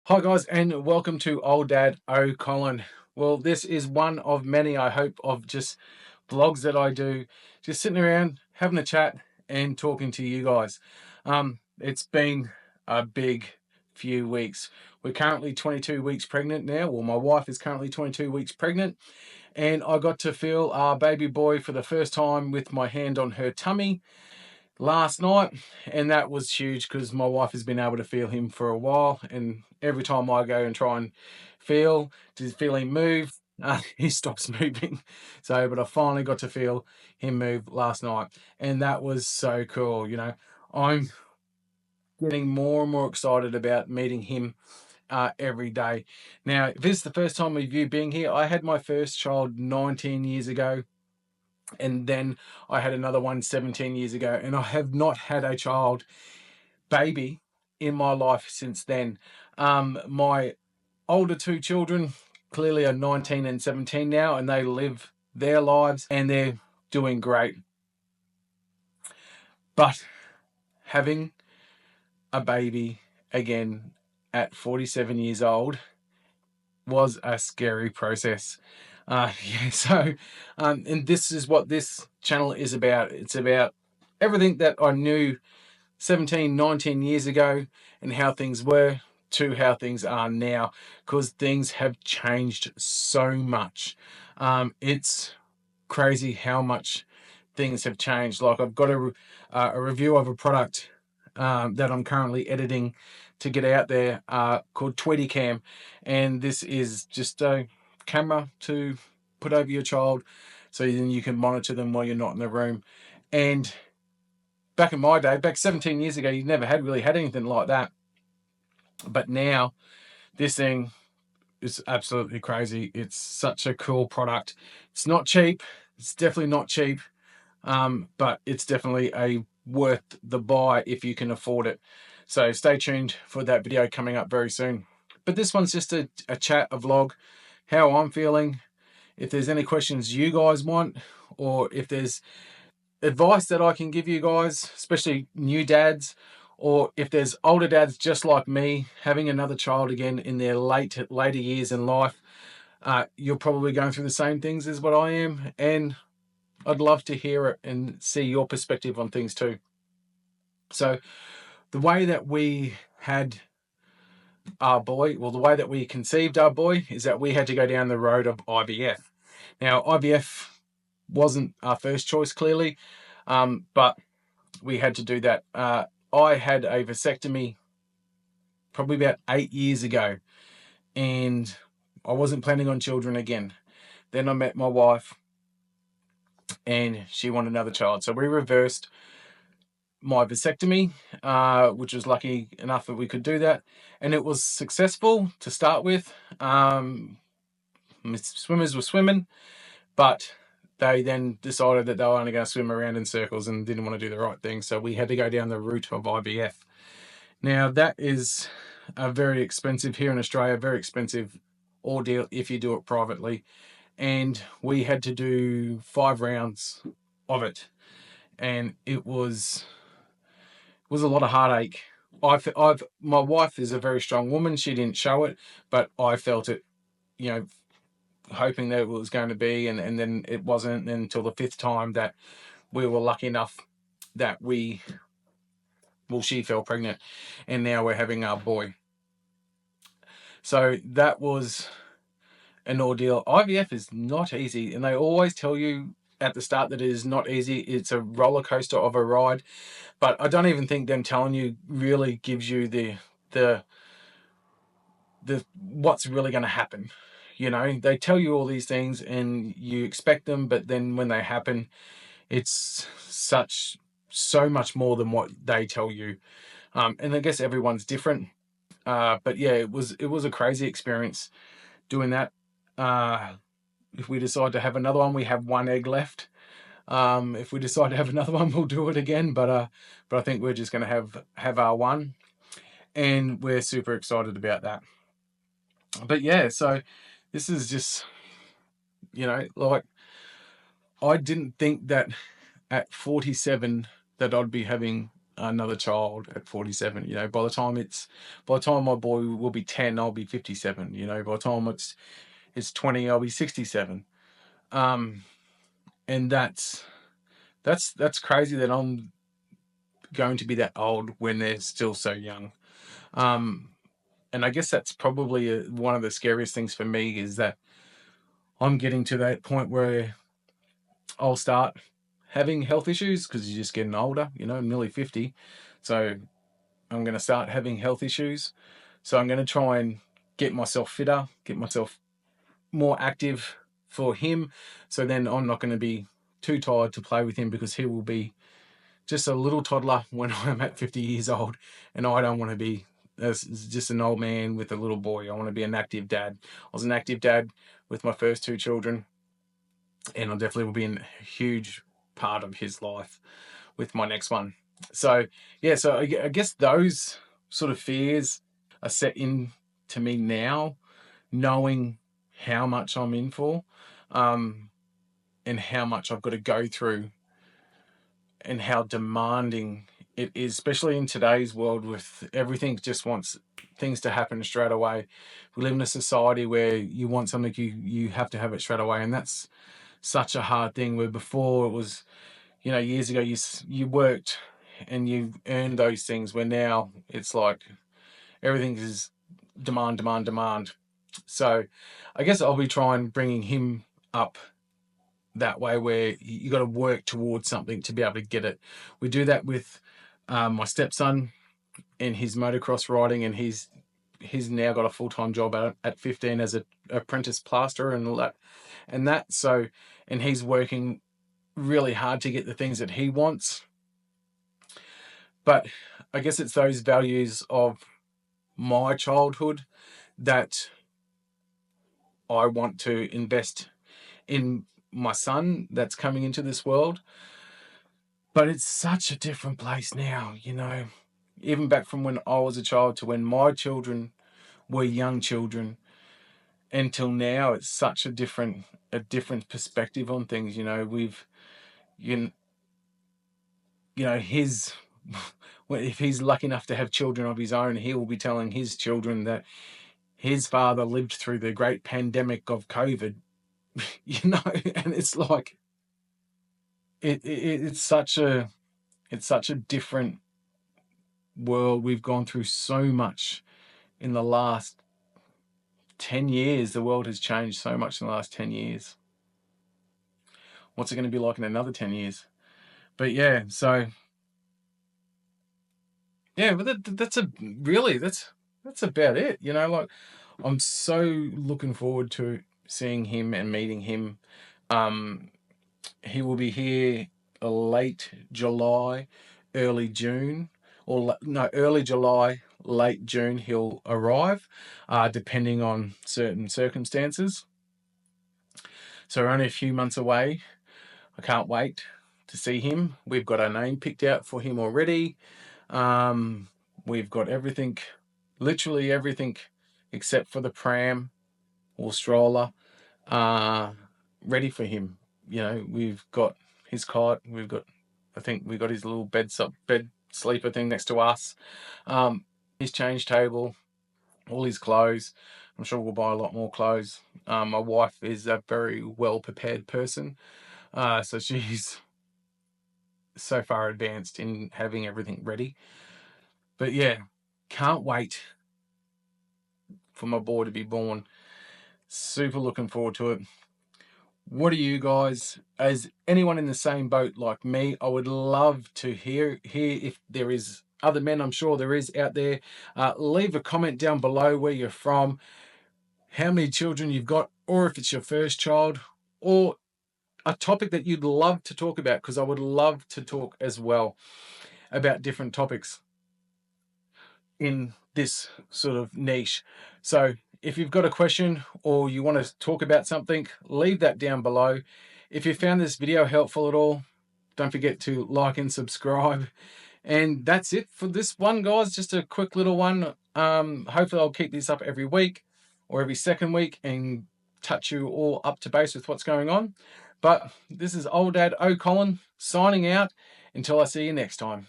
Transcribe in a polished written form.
Hi guys, and welcome to Old Dad O'Colin. Well, this is one of many, I hope, of just vlogs that I do, just sitting around having a chat and talking to you guys. It's been a big few weeks. We're currently 22 weeks pregnant now. Well, my wife is currently 22 weeks pregnant, and I got to feel our baby boy for the first time with my hand on her tummy last night, and that was huge because my wife has been able to feel him for a while, and every time I go and try and feel him move, he stops moving. So but I finally got to feel him move last night, and that was so cool. I'm getting more and more excited about meeting him every day. Now, if this is the first time of you being here, I had my first child 19 years ago, and then I had another one 17 years ago, and I have not had a child baby in my life since then. My older two children clearly are 19 and 17 now, and they live their lives and they're doing great. But having a baby again at 47 years old was a scary process. Yeah, so, and this is what this channel is about. It's about everything that I knew 17, 19 years ago and how things were to how things are now, because things have changed so much. It's crazy how much things have changed. Like, I've got a review of a product that I'm currently editing to get out there called Tweety Cam, and this is just a camera to put over your child so then you can monitor them while you're not in the room. And back in my day, back 17 years ago, you never had really had anything like that. But now this thing is absolutely crazy. It's such a cool product. It's not cheap. It's definitely not cheap. But it's definitely a worth the buy if you can afford it. So stay tuned for that video coming up very soon. But this one's just a chat, a vlog, how I'm feeling. If there's any questions you guys want, or if there's advice that I can give you guys, especially new dads, or if there's older dads just like me having another child again in their later years in life, you're probably going through the same things as what I am, and I'd love to hear it and see your perspective on things too. So the way that we had our boy, well, the way that we conceived our boy is that we had to go down the road of IVF. Now, IVF wasn't our first choice, clearly, but we had to do that. I had a vasectomy probably about 8 years ago, and I wasn't planning on children again. Then I met my wife, and she wanted another child. So we reversed my vasectomy, which was lucky enough that we could do that. And it was successful to start with. Swimmers were swimming, but they then decided that they were only going to swim around in circles and didn't want to do the right thing. So we had to go down the route of IVF. Now, that is a very expensive, here in Australia, very expensive ordeal if you do it privately. And we had to do 5 rounds of it. And it was a lot of heartache. My wife is a very strong woman. She didn't show it, but I felt it, you know, hoping that it was going to be, and then it wasn't until the 5th time that we were lucky enough that she fell pregnant, and now we're having our boy. So that was an ordeal. IVF is not easy, and they always tell you at the start that it is not easy. It's a roller coaster of a ride, but I don't even think them telling you really gives you the what's really going to happen. They tell you all these things and you expect them, but then when they happen, it's so much more than what they tell you. And I guess everyone's different. But yeah, it was a crazy experience doing that. If we decide to have another one, we have one egg left. If we decide to have another one, we'll do it again. But I think we're just going to have our one, and we're super excited about that. But yeah, so this is just, like, I didn't think that at 47 that I'd be having another child at 47. You know, by the time my boy will be 10, I'll be 57. You know, by the time it's 20, I'll be 67. And that's crazy that I'm going to be that old when they're still so young. And I guess that's probably one of the scariest things for me, is that I'm getting to that point where I'll start having health issues, because you're just getting older, you know, I'm nearly 50. So I'm going to start having health issues. So I'm going to try and get myself fitter, get myself more active for him. So then I'm not going to be too tired to play with him, because he will be just a little toddler when I'm at 50 years old. And I don't want to be just an old man with a little boy. I want to be an active dad. I was an active dad with my first two children, and I definitely will be a huge part of his life with my next one. So yeah, so I guess those sort of fears are set in to me now, knowing how much I'm in for, and how much I've got to go through, and how demanding it is, especially in today's world, with everything just wants things to happen straight away. We live in a society where you want something, you have to have it straight away, and that's such a hard thing. Where before it was, you know, years ago, you worked and you earned those things, where now it's like everything is demand, demand, demand. So I guess I'll be trying bringing him up that way, where you got to work towards something to be able to get it. We do that with my stepson and his motocross riding, and he's now got a full-time job at 15 as an apprentice plasterer and all that. So, and he's working really hard to get the things that he wants. But I guess it's those values of my childhood that I want to invest in my son that's coming into this world. But it's such a different place now, you know, even back from when I was a child to when my children were young children until now. It's such a different perspective on things. You know, you, you know, if he's lucky enough to have children of his own, he will be telling his children that his father lived through the great pandemic of COVID, you know, and it's like, it's such a different world. We've gone through so much in the last 10 years. The world has changed so much in the last 10 years. What's it going to be like in another 10 years? But yeah, so yeah, but that's about it. You know, like, I'm so looking forward to seeing him and meeting him. He will be here late July, early June, or no, early July, late June. He'll arrive, depending on certain circumstances. So we're only a few months away. I can't wait to see him. We've got our name picked out for him already. We've got everything, literally everything, except for the pram or stroller, ready for him. You know, we've got his cot. I think we've got his little bed sleeper thing next to us. His change table, all his clothes. I'm sure we'll buy a lot more clothes. My wife is a very well prepared person, so she's so far advanced in having everything ready. But yeah, can't wait for my boy to be born. Super looking forward to it. What are you guys? As anyone in the same boat like me, I would love to hear if there is other men, I'm sure there is out there. Leave a comment down below where you're from, how many children you've got, or if it's your first child, or a topic that you'd love to talk about, because I would love to talk as well about different topics in this sort of niche. So if you've got a question or you want to talk about something, leave that down below. If you found this video helpful at all, don't forget to like and subscribe. And that's it for this one, guys. Just a quick little one. Hopefully I'll keep this up every week or every second week and touch you all up to base with what's going on. But this is Old Dad O'Colin signing out until I see you next time.